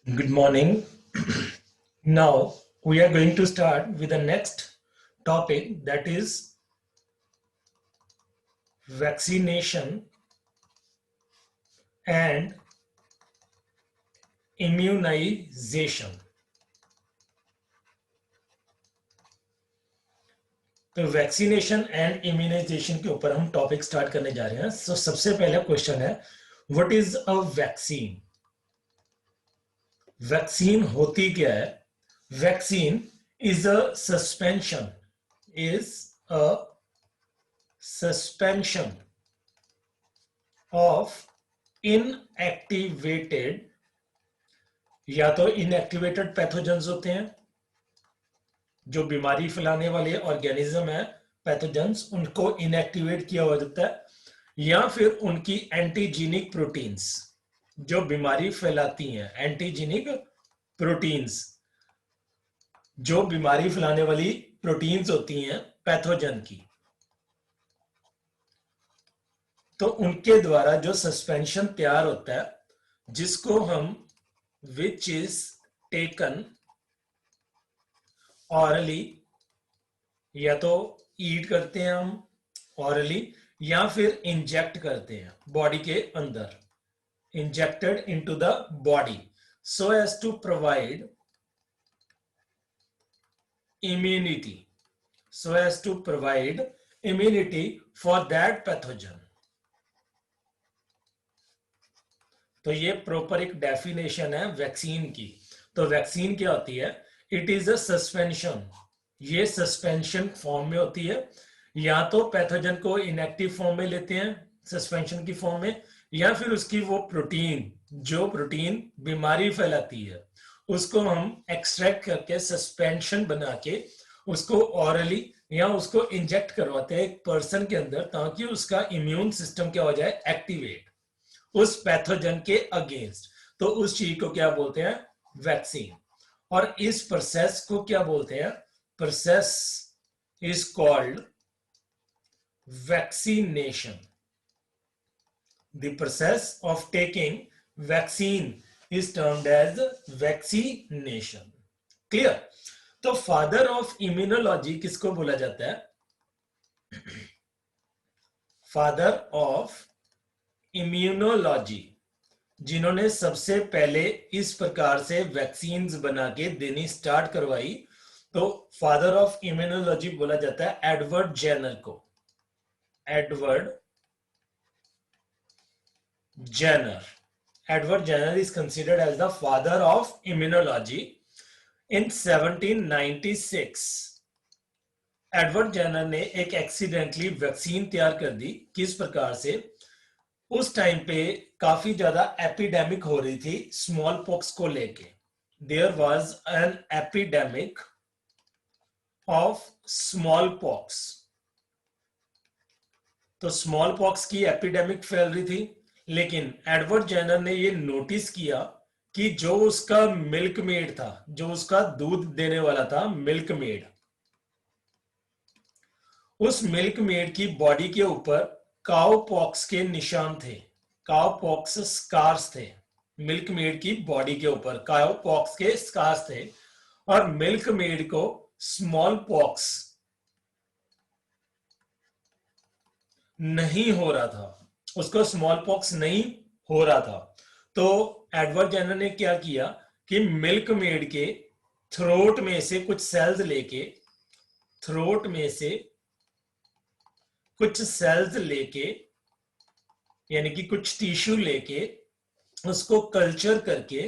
Good morning. Now we are going to start with the next topic, that is vaccination and immunization. तो vaccination and immunisation के ऊपर हम topic start करने जा रहे हैं. सो सबसे पहला क्वेश्चन है, what is a vaccine? Vaccine होती क्या है? Vaccine is a suspension of inactivated, या तो इनएक्टिवेटेड पैथोजेंस होते हैं, जो बीमारी फैलाने वाले ऑर्गेनिज्म है, पैथोजेंस, उनको इनएक्टिवेट किया हो जाता है, या फिर उनकी एंटीजेनिक प्रोटीन्स जो बीमारी फैलाती हैं, एंटीजेनिक प्रोटीन्स जो बीमारी फैलाने वाली प्रोटीन्स होती हैं पैथोजन की, तो उनके द्वारा जो सस्पेंशन तैयार होता है, जिसको हम विच इज टेकन ऑरली, या तो ईट करते हैं हम ऑरली, या फिर इंजेक्ट करते हैं बॉडी के अंदर, injected into the body, so as to provide immunity, so as to provide immunity for that pathogen. तो ये प्रॉपर एक डेफिनेशन है वैक्सीन की. तो वैक्सीन क्या होती है? It is a suspension. ये सस्पेंशन फॉर्म में होती है, या तो पैथोजन को इनएक्टिव फॉर्म में लेते हैं सस्पेंशन की फॉर्म में, या फिर उसकी वो प्रोटीन जो प्रोटीन बीमारी फैलाती है उसको हम एक्सट्रैक्ट करके सस्पेंशन बना के उसको ऑरली या उसको इंजेक्ट करवाते हैं एक पर्सन के अंदर, ताकि उसका इम्यून सिस्टम क्या हो जाए? एक्टिवेट उस पैथोजन के अगेंस्ट. तो उस चीज को क्या बोलते हैं? वैक्सीन. और इस प्रोसेस को क्या बोलते हैं? Process is called vaccination. The process of taking vaccine is termed as vaccination. Clear? तो फादर ऑफ इम्यूनोलॉजी किसको बोला जाता है? फादर ऑफ इम्यूनोलॉजी, जिन्होंने सबसे पहले इस प्रकार से वैक्सीन्स बना के देनी स्टार्ट करवाई, तो फादर ऑफ इम्यूनोलॉजी बोला जाता है एडवर्ड जेनर को. Edward Jenner. Edward Jenner is considered as the father of immunology. In 1796 Edward Jenner ने एक एक्सीडेंटली वैक्सीन तैयार कर दी. किस प्रकार से? उस टाइम पे काफी ज्यादा एपिडेमिक हो रही थी स्मॉल पॉक्स को लेके. There was an epidemic of smallpox. तो स्मॉल पॉक्स की एपिडेमिक फैल रही थी, लेकिन एडवर्ड जेनर ने ये नोटिस किया कि जो उसका मिल्क मेड था, जो उसका दूध देने वाला था, मिल्क मेड, उस मिल्क मेड की बॉडी के ऊपर काउ पॉक्स के निशान थे, काउ पॉक्स स्कार्स थे. मिल्क मेड की बॉडी के ऊपर काउ पॉक्स के स्कार्स थे, और मिल्क मेड को स्मॉल पॉक्स नहीं हो रहा था, उसको स्मॉल पॉक्स नहीं हो रहा था. तो एडवर्ड जेनर ने क्या किया कि मिल्क मेड के थ्रोट में से कुछ सेल्स लेके, थ्रोट में से कुछ सेल्स लेके, यानी कि कुछ टिश्यू लेके, उसको कल्चर करके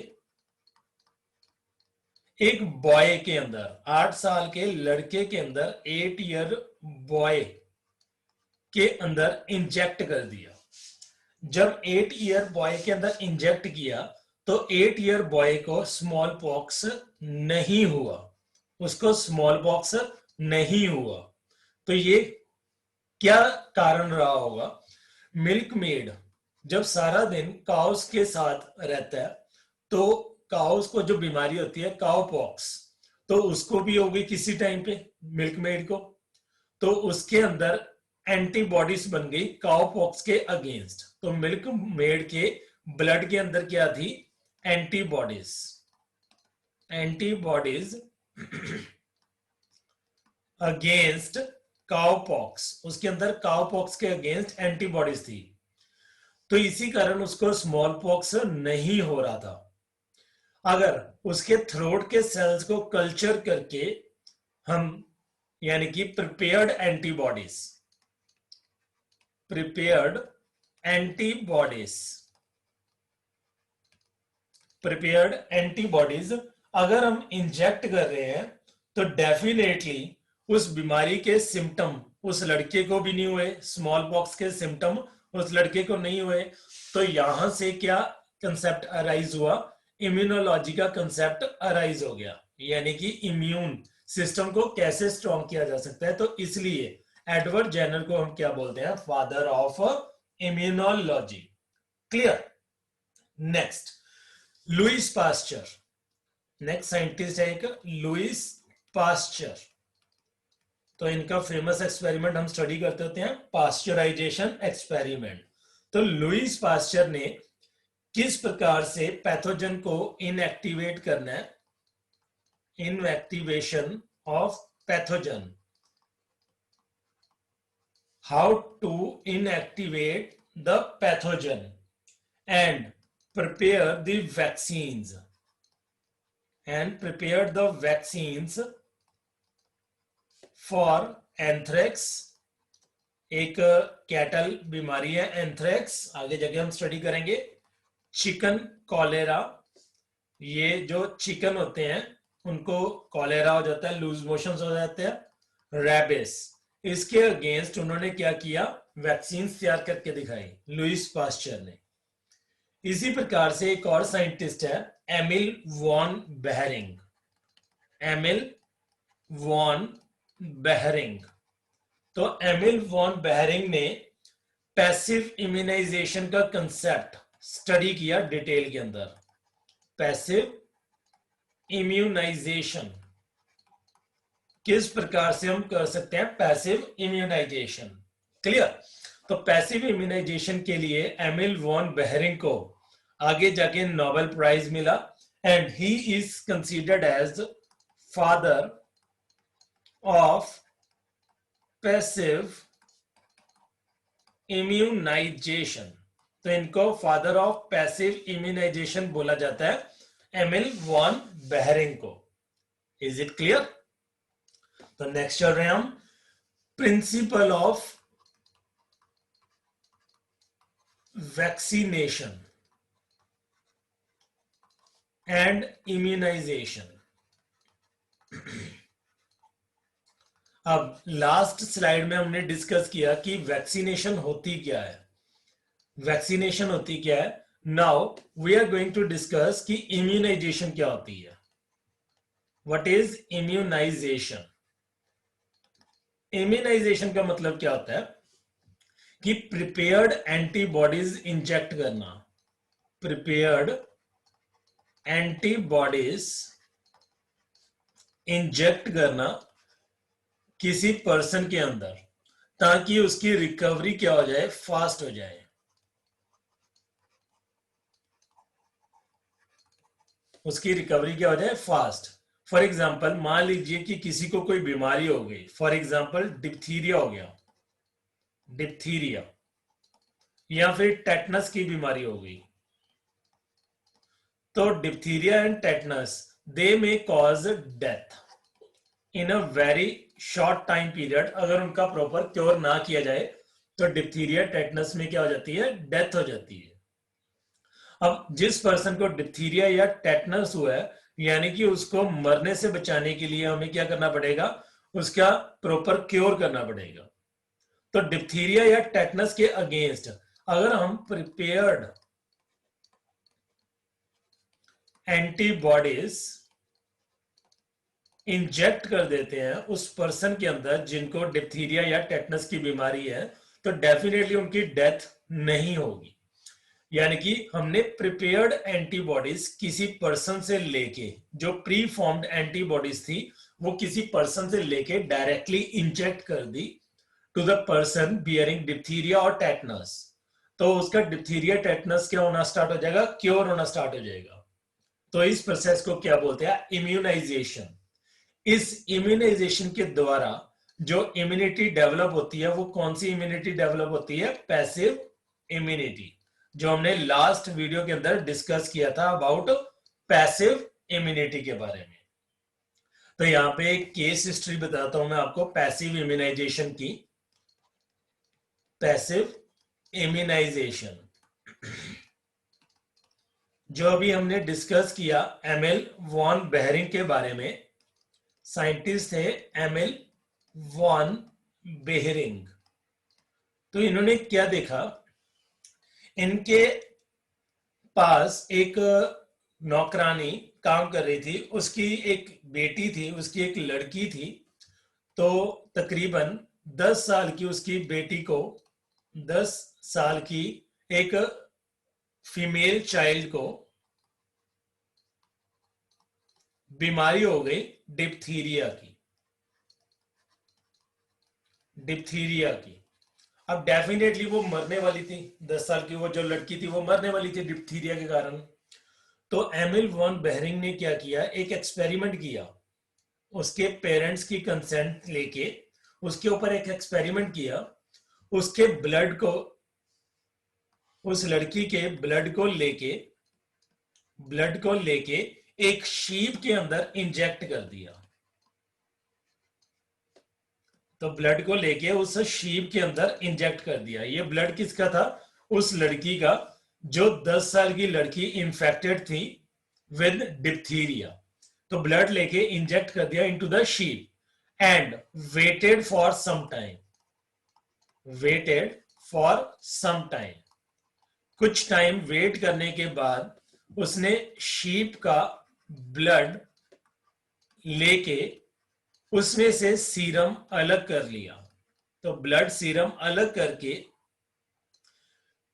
एक बॉय के अंदर, 8 साल के लड़के के अंदर, 8 ईयर बॉय के अंदर इंजेक्ट कर दिया. जब 8 ईयर बॉय के अंदर इंजेक्ट किया, तो 8 ईयर बॉय को स्मॉल पॉक्स नहीं हुआ, उसको स्मॉल पॉक्स नहीं हुआ. तो ये क्या कारण रहा होगा? मिल्क मेड जब सारा दिन काउस के साथ रहता है, तो काउस को जो बीमारी होती है काउ पॉक्स, तो उसको भी होगी किसी टाइम पे मिल्क मेड को. तो उसके अंदर एंटीबॉडीज बन गई काउ पॉक्स के अगेंस्ट. तो मिल्क मेड के ब्लड के अंदर क्या थी? एंटीबॉडीज. एंटीबॉडीज अगेंस्ट काउपॉक्स, उसके अंदर काउपॉक्स के अगेंस्ट एंटीबॉडीज थी, तो इसी कारण उसको स्मॉल पॉक्स नहीं हो रहा था। अगर उसके थ्रोट के सेल्स को कल्चर करके हम यानी कि प्रिपेयर्ड एंटीबॉडीज अगर हम इंजेक्ट कर रहे हैं तो डेफिनेटली उस बीमारी के सिम्टम उस लड़के को भी नहीं हुए, स्मॉल पॉक्स के सिम्टम उस लड़के को नहीं हुए। तो यहां से क्या कंसेप्ट अराइज हुआ, इम्यूनोलॉजी का कंसेप्ट अराइज हो गया, यानी कि इम्यून सिस्टम को कैसे स्ट्रॉन्ग किया जा सकता है। तो इसलिए एडवर्ड जेनर को हम क्या बोलते हैं, father of immunology. Clear. Next, Louis Pasteur, next scientist है एक लुइस पास्चर। तो इनका फेमस एक्सपेरिमेंट हम स्टडी करते होते हैं, पास्चराइजेशन एक्सपेरिमेंट। तो लुइस पास्चर ने किस प्रकार से पैथोजन को इनएक्टिवेट करना है, inactivation of pathogen, how to inactivate the pathogen and prepare the vaccines for anthrax, एक कैटल बीमारी है एंथ्रेक्स, आगे जाके हम स्टडी करेंगे। चिकन कॉलेरा, ये जो चिकन होते हैं उनको कॉलेरा हो जाता है, लूज मोशंस हो जाते हैं। रैबिस, इसके अगेंस्ट उन्होंने क्या किया, वैक्सीन तैयार करके दिखाई लुइस पास्चर ने। इसी प्रकार से एक और साइंटिस्ट है Emil von Behring, Emil von Behring. तो एमिल वॉन बेहरिंग ने पैसिव इम्यूनाइजेशन का कंसेप्ट स्टडी किया डिटेल के अंदर। पैसिव इम्यूनाइजेशन किस प्रकार से हम कर सकते हैं, पैसिव इम्यूनाइजेशन। क्लियर। तो पैसिव इम्यूनाइजेशन के लिए एमिल वॉन बेहरिंग को आगे जाके नोबेल प्राइज मिला and he is considered as father of passive immunization. तो इनको फादर ऑफ पैसिव इम्यूनाइजेशन बोला जाता है, एमिल वॉन बेहरिंग को। Is it clear. तो नेक्स्ट चल रहे हैं हम principle of vaccination and immunization. अब लास्ट स्लाइड में हमने डिस्कस किया कि वैक्सीनेशन होती क्या है, वैक्सीनेशन होती क्या है। Now we are going to discuss कि इम्यूनाइजेशन क्या होती है। What is immunisation. इम्यूनाइजेशन का मतलब क्या होता है कि प्रिपेयर्ड एंटीबॉडीज इंजेक्ट करना, प्रिपेयर्ड एंटीबॉडीज इंजेक्ट करना किसी पर्सन के अंदर ताकि उसकी रिकवरी क्या हो जाए, फास्ट हो जाए। उसकी रिकवरी क्या हो जाए, फास्ट। फॉर एग्जाम्पल मान लीजिए कि किसी को कोई बीमारी हो गई, फॉर एग्जाम्पल डिप्थीरिया हो गया, डिप्थीरिया या फिर टेटनस की बीमारी हो गई। तो diphtheria and tetanus they may cause death in a very short time period. अगर उनका प्रॉपर क्योर ना किया जाए तो डिप्थीरिया टेटनस में क्या हो जाती है, डेथ हो जाती है। अब जिस पर्सन को डिप्थीरिया या टेटनस हुआ है, यानी कि उसको मरने से बचाने के लिए हमें क्या करना पड़ेगा, उसका प्रॉपर क्योर करना पड़ेगा। तो डिप्थीरिया या टेटनस के अगेंस्ट अगर हम प्रिपेयर्ड एंटीबॉडीज इंजेक्ट कर देते हैं उस पर्सन के अंदर जिनको डिप्थीरिया या टेटनस की बीमारी है, तो डेफिनेटली उनकी डेथ नहीं होगी। यानी कि हमने प्रिपेयर्ड एंटीबॉडीज किसी पर्सन से लेके, जो प्री फॉर्म्ड एंटीबॉडीज थी वो किसी पर्सन से लेके डायरेक्टली इंजेक्ट कर दी to the person bearing diphtheria और टेटनस। तो उसका डिप्थीरिया टेटनस क्या होना स्टार्ट हो जाएगा, क्योर होना स्टार्ट हो जाएगा। तो इस प्रोसेस को क्या बोलते हैं? इम्यूनाइजेशन। इस इम्यूनाइजेशन के द्वारा जो इम्यूनिटी डेवलप होती है वो कौन सी इम्यूनिटी डेवलप होती है? पैसिव इम्यूनिटी, जो हमने लास्ट वीडियो के अंदर डिस्कस किया था अबाउट पैसिव इम्यूनिटी के बारे में। तो यहां पे एक केस हिस्ट्री बताता हूं मैं आपको पैसिव इम्यूनाइजेशन की। पैसिव इम्यूनाइजेशन जो अभी हमने डिस्कस किया एमएल वॉन बेहरिंग के बारे में, साइंटिस्ट थे एमएल वॉन बेहरिंग। तो इन्होंने क्या देखा, इनके पास एक नौकरानी काम कर रही थी, उसकी एक बेटी थी, उसकी एक लड़की थी। तो तकरीबन 10 साल की उसकी बेटी को, 10 साल की एक फीमेल चाइल्ड को बीमारी हो गई डिप्थीरिया की। डिप्थीरिया की। अब डेफिनेटली वो मरने वाली थी, 10 साल की वो जो लड़की थी वो मरने वाली थी डिप्थीरिया के कारण। तो एमिल वॉन बेहरिंग ने क्या किया, एक एक्सपेरिमेंट किया, उसके पेरेंट्स की कंसेंट लेके उसके ऊपर एक एक्सपेरिमेंट किया। उसके ब्लड को, उस लड़की के ब्लड को लेके एक शीप के अंदर इंजेक्ट कर दिया। तो ब्लड को लेके उस शीप के अंदर इंजेक्ट कर दिया। ये ब्लड किसका था? उस लड़की का, जो 10 साल की लड़की इंफेक्टेड थी विद डिप्थीरिया। तो ब्लड लेके इंजेक्ट कर दिया into the sheep and waited for some time. कुछ टाइम वेट करने के बाद उसने शीप का ब्लड लेके उसमें से सीरम अलग कर लिया। तो ब्लड सीरम अलग करके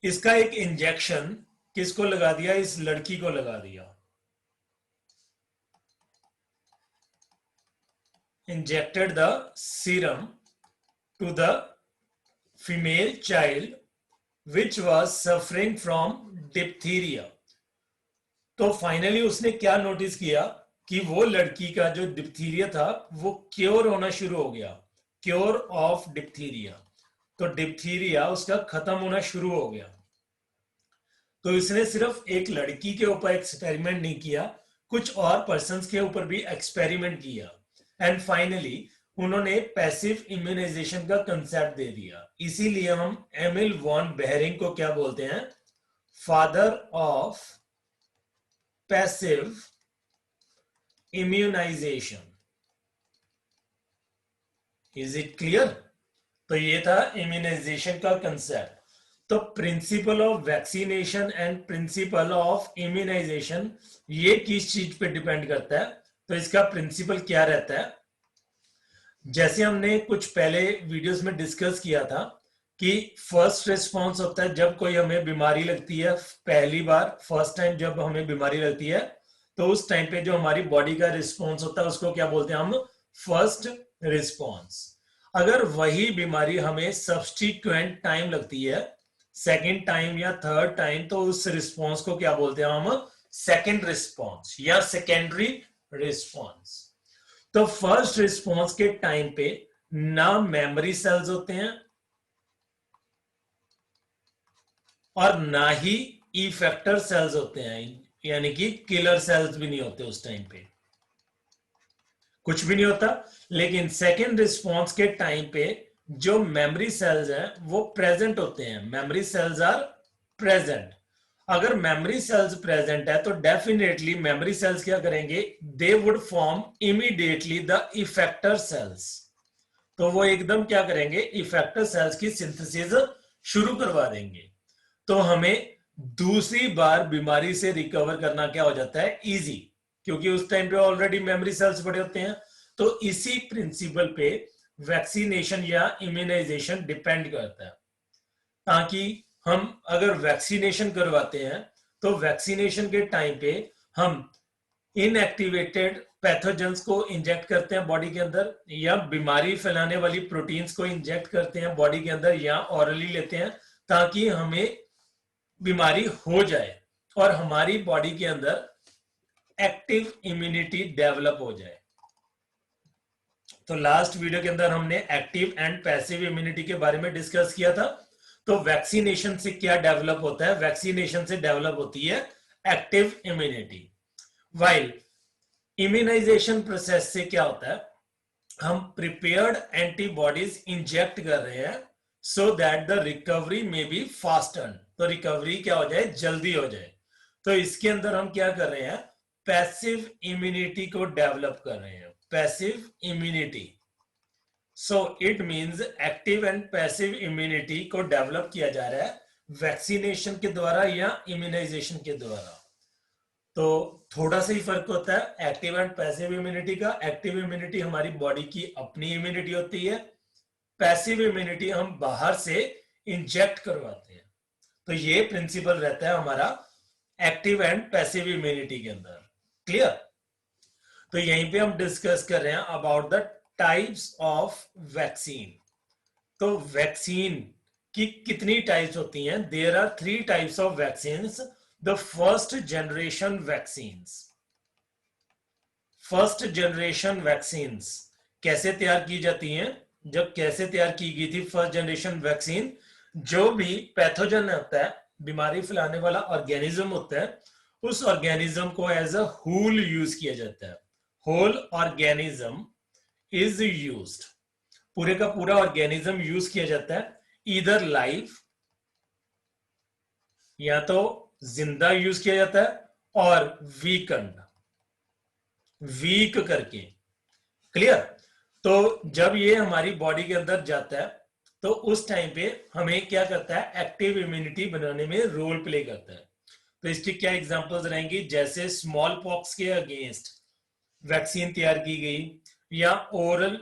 इसका एक इंजेक्शन किसको लगा दिया? इस लड़की को लगा दिया। Injected the serum to the female child which was suffering from diphtheria. तो फाइनली उसने क्या नोटिस किया कि वो लड़की का जो डिप्थीरिया था वो क्योर होना शुरू हो गया, क्योर ऑफ डिप्थीरिया। तो डिप्थीरिया उसका खत्म होना शुरू हो गया। तो इसने सिर्फ एक लड़की के ऊपर एक्सपेरिमेंट नहीं किया, कुछ और पर्सन्स के ऊपर भी एक्सपेरिमेंट किया एंड फाइनली उन्होंने पैसिव इम्यूनाइजेशन का कंसेप्ट दे दिया। इसीलिए हम एमिल वॉन बेहरिंग को क्या बोलते हैं? Father of passive immunization. Is it clear? तो ये था इम्यूनाइजेशन का कंसेप्ट। तो principle of vaccination and principle of immunization ये किस चीज पे डिपेंड करता है? तो इसका प्रिंसिपल क्या रहता है? जैसे हमने कुछ पहले वीडियोस में डिस्कस किया था कि फर्स्ट रिस्पॉन्स होता है जब कोई हमें बीमारी लगती है, पहली बार फर्स्ट टाइम जब हमें बीमारी लगती है तो उस टाइम पे जो हमारी बॉडी का रिस्पॉन्स होता है उसको क्या बोलते हैं हम? First response. अगर वही बीमारी हमें सब्सटीट्यूएंट टाइम लगती है, सेकेंड टाइम या थर्ड टाइम, तो उस रिस्पॉन्स को क्या बोलते हैं हम? सेकेंड रिस्पॉन्स या सेकेंडरी रिस्पॉन्स। तो फर्स्ट रिस्पॉन्स के टाइम पे ना मेमोरी सेल्स होते हैं और ना ही इफेक्टर सेल्स होते हैं, यानी कि किलर सेल्स भी नहीं होते उस टाइम पे, कुछ भी नहीं होता। लेकिन सेकेंड रिस्पॉन्स के टाइम पे जो मेमोरी सेल्स हैं वो प्रेजेंट होते हैं। Memory cells are present. अगर मेमोरी सेल्स प्रेजेंट है तो डेफिनेटली मेमोरी सेल्स क्या करेंगे? They would form immediately the effector cells. तो वो एकदम क्या करेंगे? इफेक्टर सेल्स की सिंथेसिस शुरू करवा देंगे। तो हमें दूसरी बार बीमारी से रिकवर करना क्या हो जाता है? इजी, क्योंकि उस टाइम पे ऑलरेडी मेमोरी सेल्स बड़े होते हैं। तो इसी प्रिंसिपल पे वैक्सीनेशन या इम्यूनाइजेशन डिपेंड करता है। ताकि हम अगर वैक्सीनेशन करवाते हैं तो वैक्सीनेशन के टाइम पे हम इनएक्टिवेटेड पैथोजेंस को इंजेक्ट करते हैं बॉडी के अंदर, या बीमारी फैलाने वाली प्रोटीन्स को इंजेक्ट करते हैं बॉडी के अंदर, या ऑरली लेते हैं ताकि हमें बीमारी हो जाए और हमारी बॉडी के अंदर एक्टिव इम्यूनिटी डेवलप हो जाए। तो लास्ट वीडियो के अंदर हमने एक्टिव एंड पैसिव इम्यूनिटी के बारे में डिस्कस किया था। तो वैक्सीनेशन से क्या डेवलप होता है? वैक्सीनेशन से डेवलप होती है active immunity. While immunization process से क्या होता है, हम प्रिपेयर्ड एंटीबॉडीज इंजेक्ट कर रहे हैं सो दैट द रिकवरी में बी फास्टर, तो रिकवरी क्या हो जाए, जल्दी हो जाए। तो इसके अंदर हम क्या कर रहे हैं, पैसिव इम्यूनिटी को डेवलप कर रहे हैं, passive immunity. So it means active and passive immunity को डेवलप किया जा रहा है वैक्सीनेशन के द्वारा या इम्यूनाइजेशन के द्वारा। तो थोड़ा सा ही फर्क होता है एक्टिव एंड पैसिव इम्यूनिटी का। एक्टिव इम्यूनिटी हमारी बॉडी की अपनी इम्यूनिटी होती है, पैसिव इम्यूनिटी हम बाहर से इंजेक्ट करवाते हैं। तो ये प्रिंसिपल रहता है हमारा एक्टिव एंड पैसिव इम्यूनिटी के अंदर। क्लियर? तो यहीं पे हम डिस्कस कर रहे हैं about the types of vaccine. तो वैक्सीन की कितनी टाइप्स होती हैं? There are 3 types of vaccines. The first generation vaccines. First generation vaccines कैसे तैयार की जाती हैं? जब कैसे तैयार की गई थी फर्स्ट जनरेशन वैक्सीन, जो भी पैथोजन होता है, बीमारी फैलाने वाला ऑर्गेनिज्म होता है, उस ऑर्गेनिज्म को एज अ होल यूज किया जाता है। होल ऑर्गेनिज्म इज यूज्ड, पूरे का पूरा ऑर्गेनिज्म यूज किया जाता है, ईदर लाइव, या तो जिंदा यूज किया जाता है, और वीकंड, वीक करके। क्लियर? तो जब ये हमारी बॉडी के अंदर जाता है तो उस टाइम पे हमें क्या करता है, एक्टिव इम्यूनिटी बनाने में रोल प्ले करता है। तो इसकी क्या एग्जांपल्स रहेंगी? जैसे स्मॉल पॉक्स के अगेंस्ट वैक्सीन तैयार की गई, या oral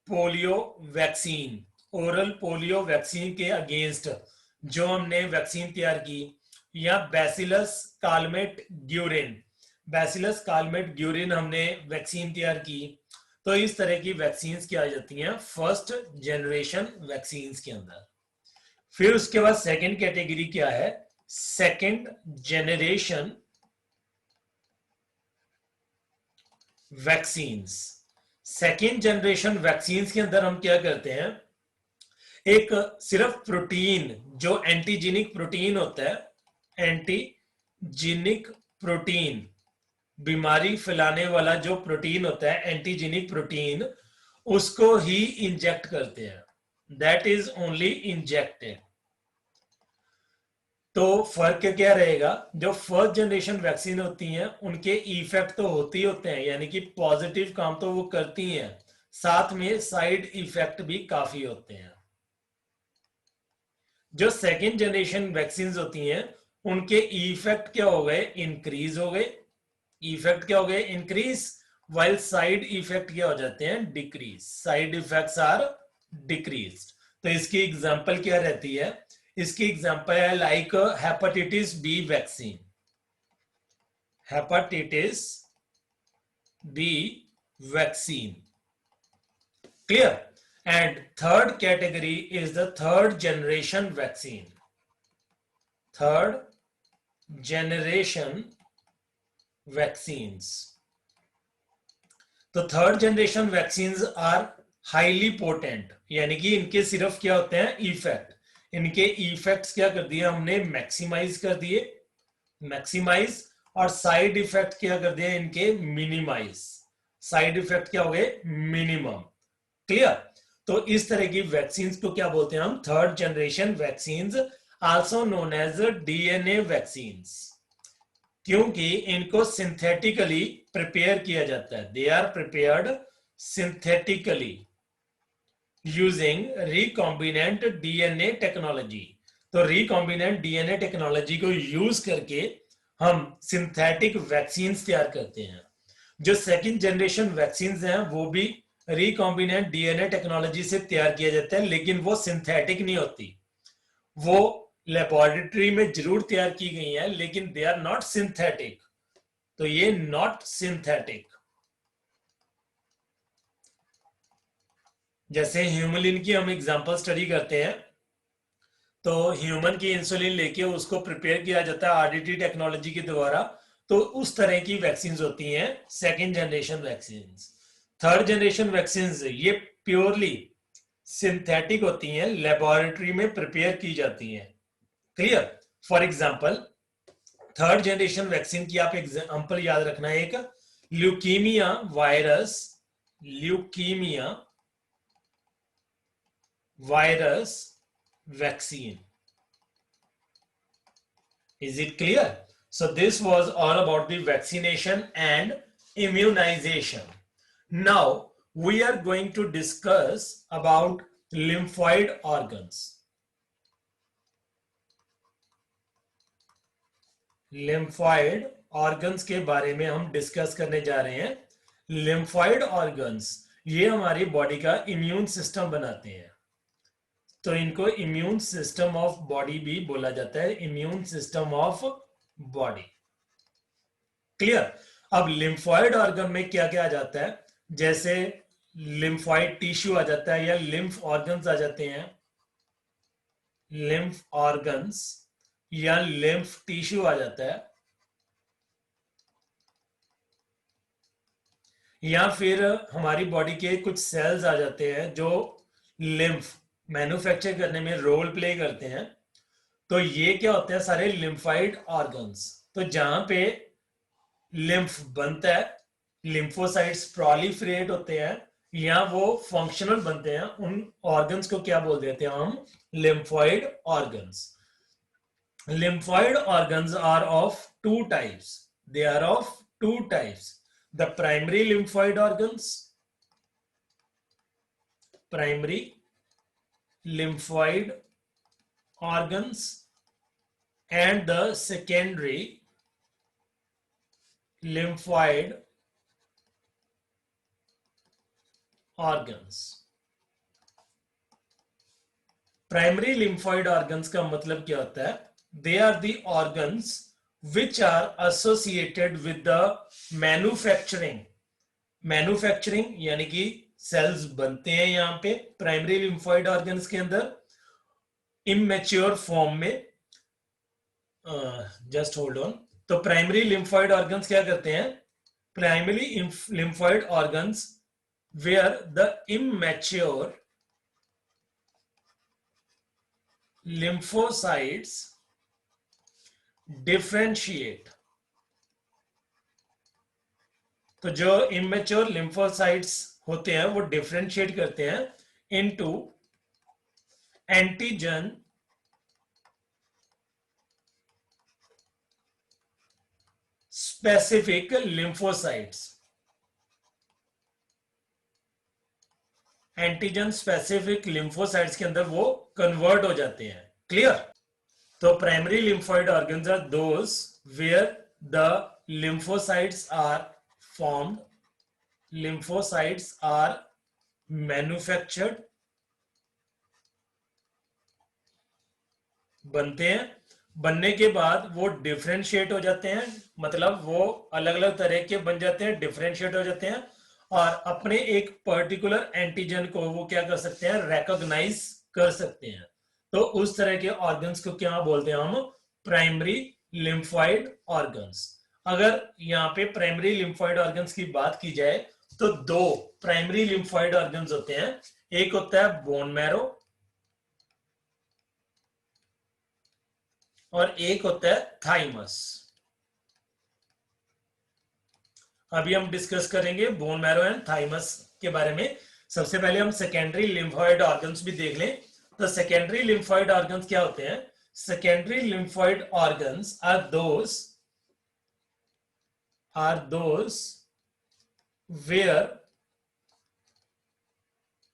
polio vaccine, oral polio vaccine के अगेंस्ट जो हमने वैक्सीन तैयार की, या bacillus Calmette Guérin, bacillus Calmette Guérin हमने वैक्सीन तैयार की। तो इस तरह की वैक्सीन्स क्या आ जाती हैं फर्स्ट जनरेशन वैक्सीन्स के अंदर। फिर उसके बाद सेकंड कैटेगरी क्या है, second generation vaccines. Second generation vaccines के अंदर हम क्या करते हैं, एक सिर्फ प्रोटीन जो एंटीजेनिक प्रोटीन होता है, एंटीजेनिक प्रोटीन, बीमारी फैलाने वाला जो प्रोटीन होता है एंटीजेनिक प्रोटीन, उसको ही इंजेक्ट करते हैं, दैट इज ओनली इंजेक्टेड। तो फर्क क्या रहेगा, जो फर्स्ट जनरेशन वैक्सीन होती हैं उनके इफेक्ट तो होते ही होते हैं, यानी कि पॉजिटिव काम तो वो करती हैं, साथ में साइड इफेक्ट भी काफी होते हैं। जो सेकेंड जनरेशन वैक्सीन होती हैं उनके इफेक्ट क्या हो गए, इंक्रीज हो गए। इफेक्ट क्या हो गए, इंक्रीज, वाइल साइड इफेक्ट क्या हो जाते हैं, decrease. Side effects are decrease. तो इसकी एग्जांपल क्या रहती है, इसकी एग्जांपल है like hepatitis B vaccine, hepatitis B vaccine. Clear? And third category is the third generation vaccine, third generation vaccines. तो third generation vaccines are highly potent, यानी कि इनके सिर्फ क्या होते हैं, इफेक्ट, इनके इफेक्ट्स क्या कर दिए हमने, मैक्सिमाइज कर दिए, मैक्सिमाइज, और साइड इफेक्ट क्या कर दिए इनके, मिनिमाइज। साइड इफेक्ट क्या हो गए, मिनिमम। क्लियर? तो इस तरह की वैक्सीन्स को क्या बोलते हैं हम, third generation vaccines, also known as DNA vaccines, क्योंकि इनको सिंथेटिकली प्रिपेयर किया जाता है, they are prepared synthetically using recombinant DNA technology. तो रिकॉम्बिनेंट डीएनए टेक्नोलॉजी को यूज करके हम सिंथेटिक वैक्सीन तैयार करते हैं। जो सेकंड जनरेशन वैक्सीन हैं वो भी रिकॉम्बिनेंट डीएनए टेक्नोलॉजी से तैयार किया जाता है, लेकिन वो सिंथेटिक नहीं होती, वो लेबोरेटरी में जरूर तैयार की गई है, लेकिन दे आर नॉट सिंथेटिक। तो ये नॉट सिंथेटिक। जैसे ह्यूमलिन की हम एग्जांपल स्टडी करते हैं, तो ह्यूमन की इंसुलिन लेके उसको प्रिपेयर किया जाता है आरडीटी टेक्नोलॉजी के द्वारा, तो उस तरह की वैक्सीन होती हैं second generation vaccine. Third generation vaccine ये प्योरली सिंथेटिक होती हैं, लेबोरेटरी में प्रिपेयर की जाती हैं। Clear? For example third generation vaccine की आप एग्जाम्पल याद रखना है, एक leukaemia virus, leukaemia virus vaccine. Is it clear? So this was all about the vaccination and immunization. Now we are going to discuss about lymphoid organs. Lymphoid organs के बारे में हम डिस्कस करने जा रहे हैं। lymphoid organs ये हमारी बॉडी का इम्यून सिस्टम बनाते हैं, तो इनको इम्यून सिस्टम ऑफ बॉडी भी बोला जाता है, immune system of body. Clear? अब लिम्फॉइड ऑर्गन में क्या क्या आ जाता है, जैसे लिम्फॉइड टिश्यू आ जाता है या लिम्फ ऑर्गन्स आ जाते हैं, लिम्फ ऑर्गन्स या लिम्फ टिश्यू आ जाता है, या फिर हमारी बॉडी के कुछ सेल्स आ जाते हैं जो लिम्फ मैन्युफैक्चर करने में रोल प्ले करते हैं। तो ये क्या होते हैं, सारे लिम्फाइड ऑर्गन्स। तो जहां पे लिम्फ बनता है, लिम्फोसाइट्स प्रोलिफरेट होते हैं या वो फंक्शनल बनते हैं, उन ऑर्गन्स को क्या बोल देते हैं हम, lymphoid organs. Lymphoid organs are of two types, they are of two types, the primary lymphoid organs, primary lymphoid organs and the secondary lymphoid organs. Primary lymphoid organs का मतलब क्या होता है, they are the organs which are associated with the manufacturing, manufacturing यानी कि sales बनते हैं यहां पे प्राइमरी लिम्फॉइड ऑर्गन्स के अंदर इमैच्योर फॉर्म में। Just hold on. तो प्राइमरी लिम्फॉइड ऑर्गन्स क्या करते हैं, primary lymphoid organs where the immature lymphocytes differentiate, तो जो इमेच्योर लिम्फोसाइट्स होते हैं वो डिफरेंशिएट करते हैं into antigen specific lymphocytes, antigen specific lymphocytes के अंदर वो कन्वर्ट हो जाते हैं। क्लियर? तो primary lymphoid organs are those where the lymphocytes are formed, lymphocytes are manufactured, बनते हैं, बनने के बाद वो डिफरेंशिएट हो जाते हैं, मतलब वो अलग अलग तरह के बन जाते हैं, डिफरेंशिएट हो जाते हैं और अपने एक पर्टिकुलर एंटीजन को वो क्या कर सकते हैं, रिकॉग्नाइज कर सकते हैं। तो उस तरह के ऑर्गन्स को क्या बोलते हैं हम, प्राइमरी लिम्फॉइड ऑर्गन्स। अगर यहाँ पे प्राइमरी लिम्फॉइड ऑर्गन्स की बात की जाए तो दो प्राइमरी लिम्फॉइड ऑर्गन्स होते हैं, एक होता है बोन मैरो और एक होता है थाइमस। अभी हम डिस्कस करेंगे बोन मैरो एंड थाइमस के बारे में। सबसे पहले हम सेकेंडरी लिम्फॉइड ऑर्गन्स भी देख लें। तो सेकेंडरी लिम्फॉइड ऑर्गन्स क्या होते हैं, secondary lymphoid organs are those where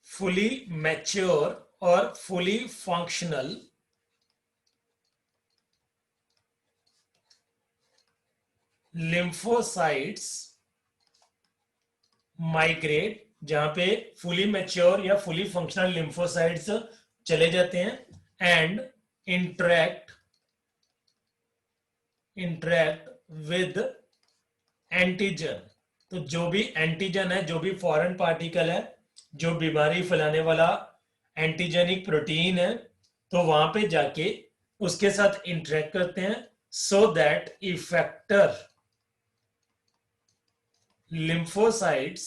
fully mature or fully functional lymphocytes migrate, जहां पे फुली मैच्योर या फुली फंक्शनल लिम्फोसाइट्स चले जाते हैं, एंड इंटरेक्ट विद एंटीजन। तो जो भी एंटीजन है, जो भी फॉरेन पार्टिकल है, जो बीमारी फैलाने वाला एंटीजेनिक प्रोटीन है, तो वहां पे जाके उसके साथ इंटरेक्ट करते हैं, so that effector lymphocytes,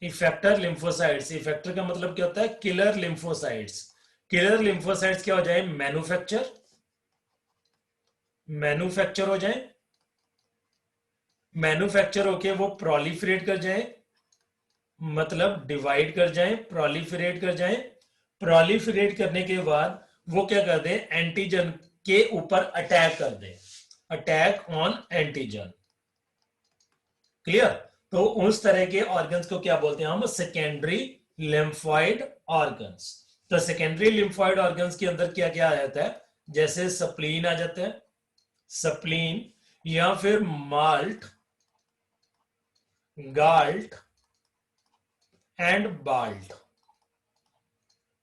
effector lymphocytes, effector का मतलब क्या होता है, किलर लिम्फोसाइट्स। किलर लिम्फोसाइट्स क्या हो जाए, मैन्युफैक्चर हो जाए, मैन्युफैक्चर होके वो प्रोलिफरेट कर जाए, मतलब डिवाइड कर जाए, प्रोलिफरेट कर जाए। प्रोलिफरेट करने के बाद वो क्या कर दे, एंटीजन के ऊपर अटैक कर दे, अटैक ऑन एंटीजन। क्लियर। तो उस तरह के ऑर्गन्स को क्या बोलते हैं हम, सेकेंडरी लिम्फॉइड ऑर्गन्स। तो सेकेंडरी लिम्फॉइड ऑर्गन्स के अंदर क्या क्या आ जाता है, जैसे सप्लीन आ जाता है, सप्लीन, या फिर माल्ट, गाल्ट एंड बाल्ट।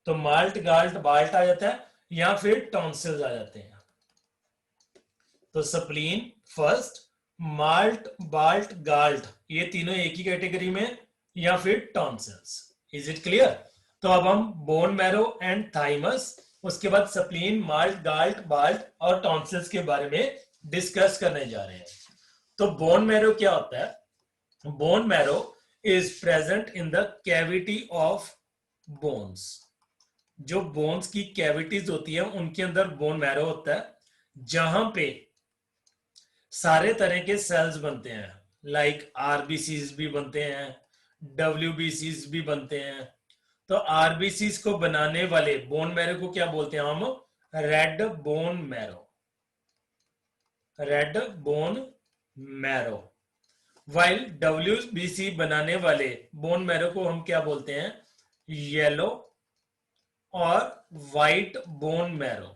तो माल्ट, गाल्ट, बाल्ट आ जाता है, या फिर टॉन्सिल्स आ जाते हैं। तो सप्लीन फर्स्ट, माल्ट, बाल्ट, गाल्ट, ये तीनों एक ही कैटेगरी में, या फिर टॉन्सिल्स। Is it clear. तो अब हम बोन मैरो एंड थाइमस, उसके बाद सप्लीन, माल्ट, गाल्ट, बाल्ट और टॉन्सिल्स के बारे में डिस्कस करने जा रहे हैं। तो बोन मैरो क्या होता है, bone marrow is present in the cavity of bones. जो बोन्स की कैविटीज होती है उनके अंदर बोन मैरो होता है, जहां पे सारे तरह के सेल्स बनते हैं, लाइक आरबीसीज भी बनते हैं, डब्ल्यूबीसीज भी बनते हैं। तो आरबीसीज को बनाने वाले बोन मैरो को क्या बोलते हैं हम, red bone marrow, red bone marrow. While WBC बनाने वाले बोन मैरो को हम क्या बोलते हैं, येलो और white bone marrow.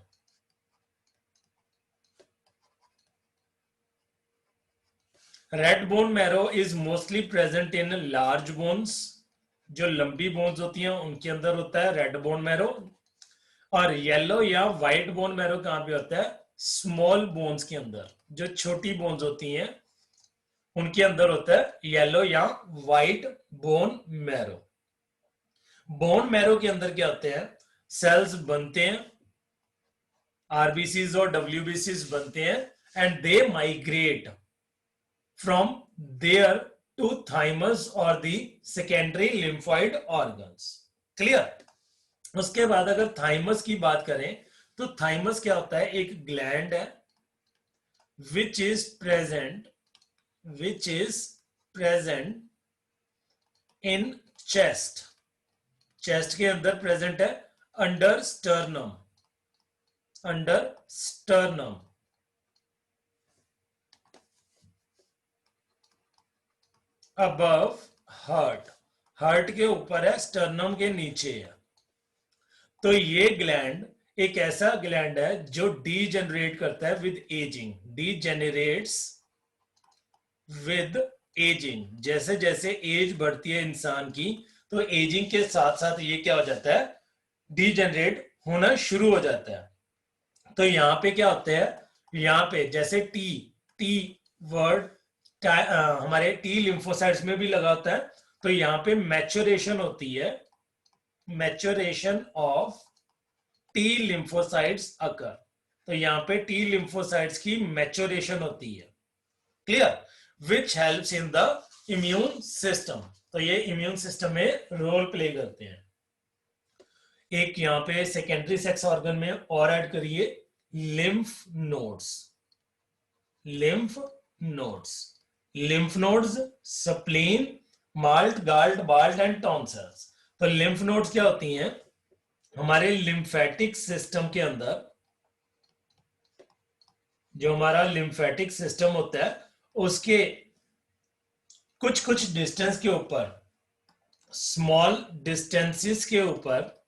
Red bone marrow is mostly present in large bones, जो लंबी बोन्स होती हैं उनके अंदर होता है रेड बोन मैरो। और येलो या व्हाइट बोन मैरो कहां पे होता है, स्मॉल बोन्स के अंदर, जो छोटी बोन्स होती हैं उनके अंदर होता है येलो या white bone marrow. Bone marrow के अंदर क्या होते हैं, सेल्स बनते हैं, आरबीसीज और डब्ल्यूबीसीज बनते हैं, and they migrate from there to thymus or the secondary lymphoid organs. Clear. उसके बाद अगर थाइमस की बात करें तो थाइमस क्या होता है, एक ग्लैंड है which is present in chest, chest के अंदर प्रेजेंट है, under sternum, under sternum, above heart, heart के ऊपर है, स्टर्नम के नीचे है। तो ये ग्लैंड एक ऐसा ग्लैंड है जो डीजेनरेट करता है with ageing, degenerates with ageing. जैसे जैसे एज बढ़ती है इंसान की, तो एजिंग के साथ साथ ये क्या हो जाता है, डीजेनरेट होना शुरू हो जाता है। तो यहाँ पे क्या होता है, यहाँ पे जैसे टी, टी वर्ड हमारे टी लिम्फोसाइट्स में भी लगा होता है। तो यहाँ पे मैच्योरेशन होती है, मैच्योरेशन ऑफ टी लिम्फोसाइट्स अकर। तो यहाँ पे टी लिम्फोसाइट्स की मैच्योरेशन होती है। Clear. Which helps in the immune system. तो ये इम्यून सिस्टम में रोल प्ले करते हैं। एक यहाँ पे सेकेंडरी सेक्स ऑर्गन में और ऐड करिए, lymph nodes, lymph nodes, lymph nodes, spleen, MALT, GALT, BALT and tonsils. तो लिम्फ नोड्स क्या होती हैं, हमारे लिम्फेटिक सिस्टम के अंदर, जो हमारा लिम्फेटिक सिस्टम होता है उसके कुछ कुछ डिस्टेंस के ऊपर, स्मॉल डिस्टेंसेस के ऊपर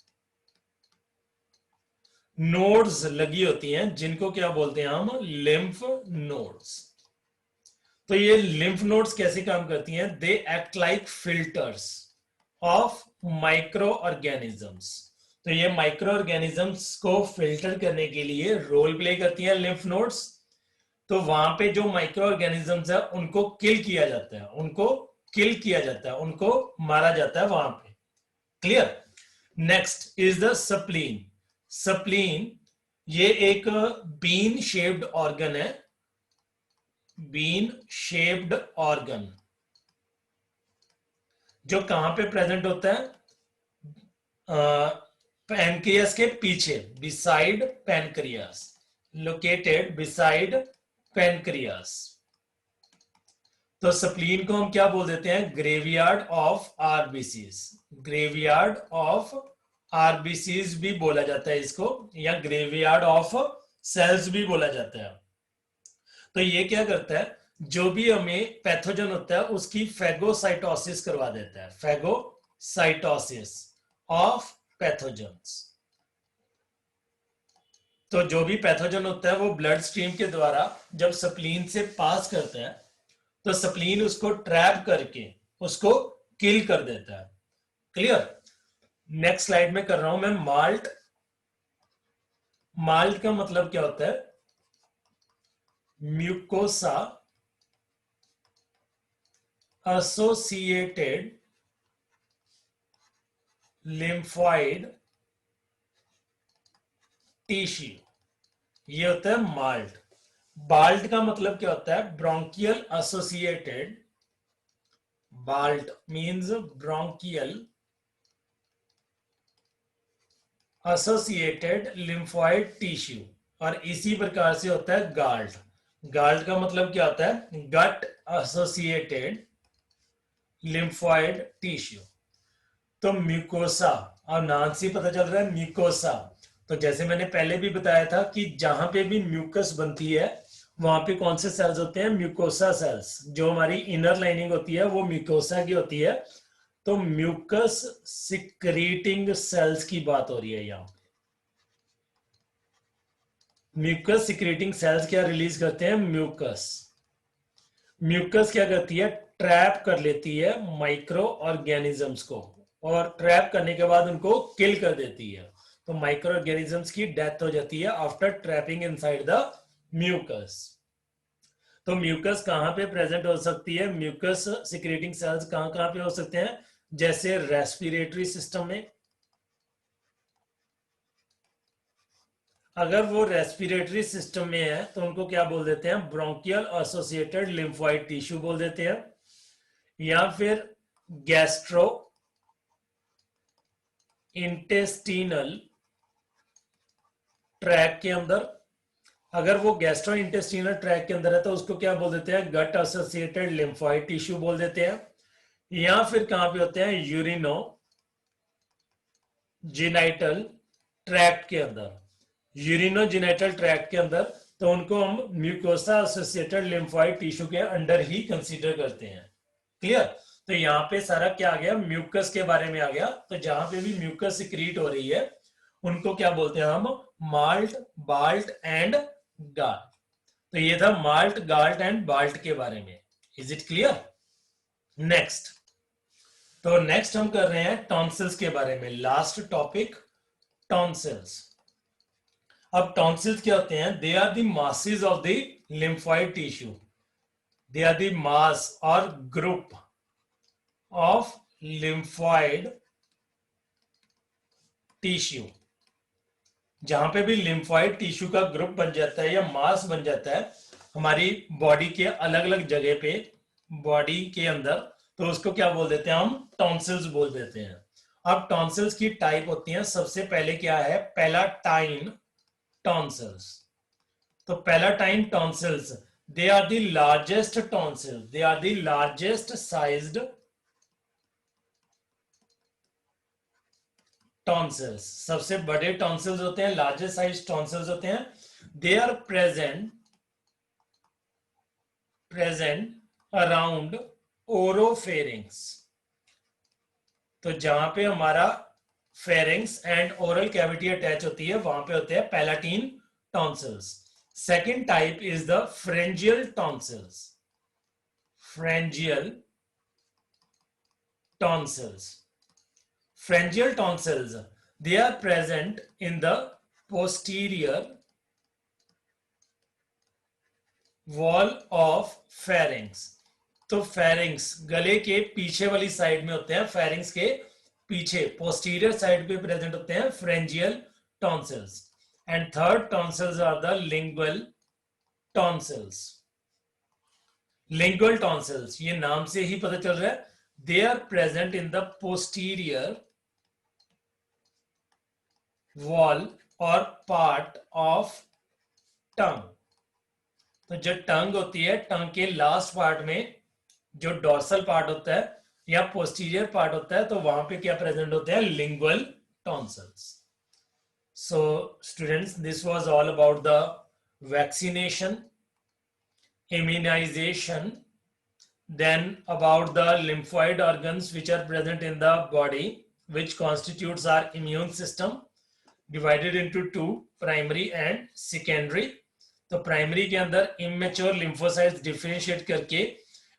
नोड्स लगी होती हैं, जिनको क्या बोलते हैं हम, लिम्फ नोड्स। तो ये लिम्फ नोड्स कैसे काम करती हैं, they act like filters of micro organisms. तो ये माइक्रो ऑर्गेनिजम्स को फिल्टर करने के लिए रोल प्ले करती हैं लिम्फ नोड्स। तो वहां पे जो माइक्रो ऑर्गेनिजम्स है उनको किल किया जाता है, उनको किल किया जाता है, उनको मारा जाता है वहां पे। Clear. Next is the spleen. Spleen ये एक बीन शेप्ड ऑर्गन है, बीन शेप्ड ऑर्गन, जो कहां पे प्रेजेंट होता है, पैनक्रियास के पीछे, beside pancreas, located beside pancreas. तो स्प्लीन को हम क्या बोल देते हैं, graveyard of RBCs, graveyard of RBCs भी बोला जाता है इसको, या ग्रेवयार्ड ऑफ सेल्स भी बोला जाता है। तो ये क्या करता है, जो भी हमें पैथोजन होता है उसकी फेगोसाइटोसिस करवा देता है, फेगोसाइटोसिस ऑफ पैथोजेंस। तो जो भी पैथोजन होता है वो ब्लड स्ट्रीम के द्वारा जब स्प्लीन से पास करता है तो स्प्लीन उसको ट्रैप करके उसको किल कर देता है। क्लियर। नेक्स्ट स्लाइड में कर रहा हूं मैं माल्ट। माल्ट का मतलब क्या होता है, म्यूकोसा एसोसिएटेड लिम्फोइड टिश्यू, ये होता है माल्ट। बाल्ट का मतलब क्या होता है, bronchial associated, bolt means bronchial associated lymphoid tissue, और इसी प्रकार से होता है गाल्ट। गाल्ट का मतलब क्या होता है, गट एसोसिएटेड लिम्फोइड टिश्यू। तो म्यूकोसा, और नाम से पता चल रहा है म्यूकोसा। तो जैसे मैंने पहले भी बताया था कि जहां पे भी म्यूकस बनती है वहां पे कौन से सेल्स होते हैं, म्यूकोसा सेल्स। जो हमारी इनर लाइनिंग होती है वो म्यूकोसा की होती है। तो म्यूकस सिक्रीटिंग सेल्स की बात हो रही है यहां। म्यूकस सिक्रीटिंग सेल्स क्या रिलीज करते हैं, म्यूकस। म्यूकस क्या करती है, ट्रैप कर लेती है माइक्रो ऑर्गेनिजम्स को, और ट्रैप करने के बाद उनको किल कर देती है। तो माइक्रो ऑर्गेनिजम्स की डेथ हो जाती है after trapping inside the mucus. तो म्यूकस कहां पे प्रेजेंट हो सकती है, म्यूकस सिक्रेटिंग सेल्स कहां कहां पे हो सकते हैं, जैसे रेस्पिरेटरी सिस्टम में। अगर वो रेस्पिरेटरी सिस्टम में है तो उनको क्या बोल देते हैं, ब्रोंकियल एसोसिएटेड लिम्फोइड टिश्यू बोल देते हैं। या फिर गैस्ट्रो इंटेस्टिनल ट्रैक के अंदर, अगर वो गैस्ट्रो इंटेस्टिनल ट्रैक के अंदर है तो उसको क्या बोल देते हैं, गट एसोसिएटेड लिम्फोइड टिश्यू बोल देते हैं। या फिर कहां पे होते हैं, यूरिनो जिनाइटल ट्रैक्ट के अंदर, यूरिनो जिनाइटल ट्रैक्ट के अंदर, तो उनको हम म्यूकोसा एसोसिएटेड लिम्फोइड टिश्यू के अंडर ही कंसीडर करते हैं। क्लियर। तो यहाँ पे सारा क्या आ गया, म्यूकस के बारे में आ गया। तो जहां पे भी म्यूकस सिक्रीट हो रही है उनको क्या बोलते हैं हम, माल्ट, बाल्ट एंड गाल्ट। तो ये था माल्ट, गाल्ट एंड बाल्ट के बारे में। Is it clear. नेक्स्ट, तो नेक्स्ट हम कर रहे हैं टॉन्सिल्स के बारे में, लास्ट टॉपिक टॉन्सिल्स। अब टॉन्सिल्स क्या होते हैं, they are the masses of the lymphoid tissue, they are the mass और ग्रुप ऑफ लिम्फोइड टिश्यू। जहां पे भी लिम्फोइड टिश्यू का ग्रुप बन जाता है या मास बन जाता है हमारी बॉडी के अलग अलग जगह पे, बॉडी के अंदर, तो उसको क्या बोल देते हैं हम, टॉन्सिल्स बोल देते हैं। अब टॉन्सिल्स की टाइप होती हैं, सबसे पहले क्या है, पैलाटाइन टॉन्सिल्स। तो palatine tonsils, they are the largest tonsil, they are the largest sized tonsils, सबसे बड़े टॉन्सिल्स होते हैं, लार्जेस्ट साइज टॉन्सिल्स होते हैं। They are present around oropharynx. तो जहां पे हमारा pharynx and oral cavity attach होती है वहां पे होते हैं palatine tonsils. Second type is the pharyngeal tonsils, pharyngeal tonsils. Pharyngeal tonsils, they are present in the posterior wall of pharynx। तो pharynx गले के पीछे वाली साइड में होते हैं, pharynx के पीछे posterior साइड पे प्रेजेंट होते हैं pharyngeal tonsils। And third tonsils are the lingual tonsils। Lingual tonsils, ये नाम से ही पता चल रहा है, they are present in the posterior wall और पार्ट ऑफ टंग। तो जो टंग होती है, टंग के लास्ट पार्ट में जो डॉर्सल पार्ट होता है या पोस्टीरियर पार्ट होता है, तो वहां पे क्या प्रेजेंट होते हैं, lingual tonsils. So students, this was all about the vaccination, immunization, then about the lymphoid organs which are present in the body, which constitutes our immune system, divided into two, primary and secondary. तो primary के अंदर immature lymphocytes differentiate करके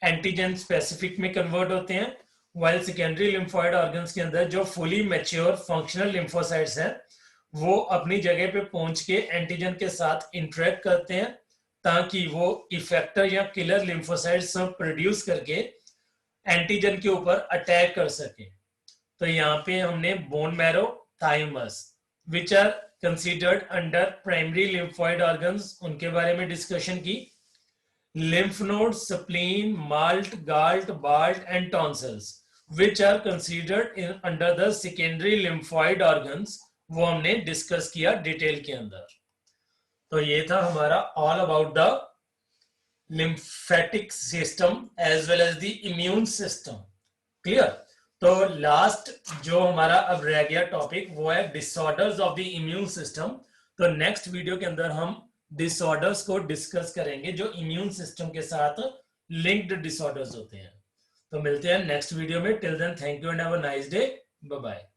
antigen specific में convert होते हैं, while secondary lymphoid organs के अंदर जो फुली मैच्योर फंक्शनल लिम्फोसाइट्स हैं वो अपनी जगह पे पहुंच के एंटीजन के साथ इंटरेक्ट करते हैं ताकि वो इफेक्टर या किलर लिम्फोसाइट्स प्रोड्यूस करके एंटीजन के ऊपर अटैक कर सके। तो यहाँ पे हमने bone marrow, thymus, which are considered under primary lymphoid organs, उनके बारे में डिस्कशन की। Lymph node, spleen, MALT, GALT, BALT and tonsils which are considered in under the secondary lymphoid organs, वो हमने डिस्कस किया डिटेल के अंदर। तो ये था हमारा all about the lymphatic system as well as the immune system. Clear? तो लास्ट जो हमारा अब रह गया टॉपिक वो है disorders of the immune system. तो नेक्स्ट वीडियो के अंदर हम डिसऑर्डर्स को डिस्कस करेंगे जो इम्यून सिस्टम के साथ लिंक्ड डिसऑर्डर्स होते हैं। तो मिलते हैं नेक्स्ट वीडियो में। Till then thank you and have a nice day. Bye bye.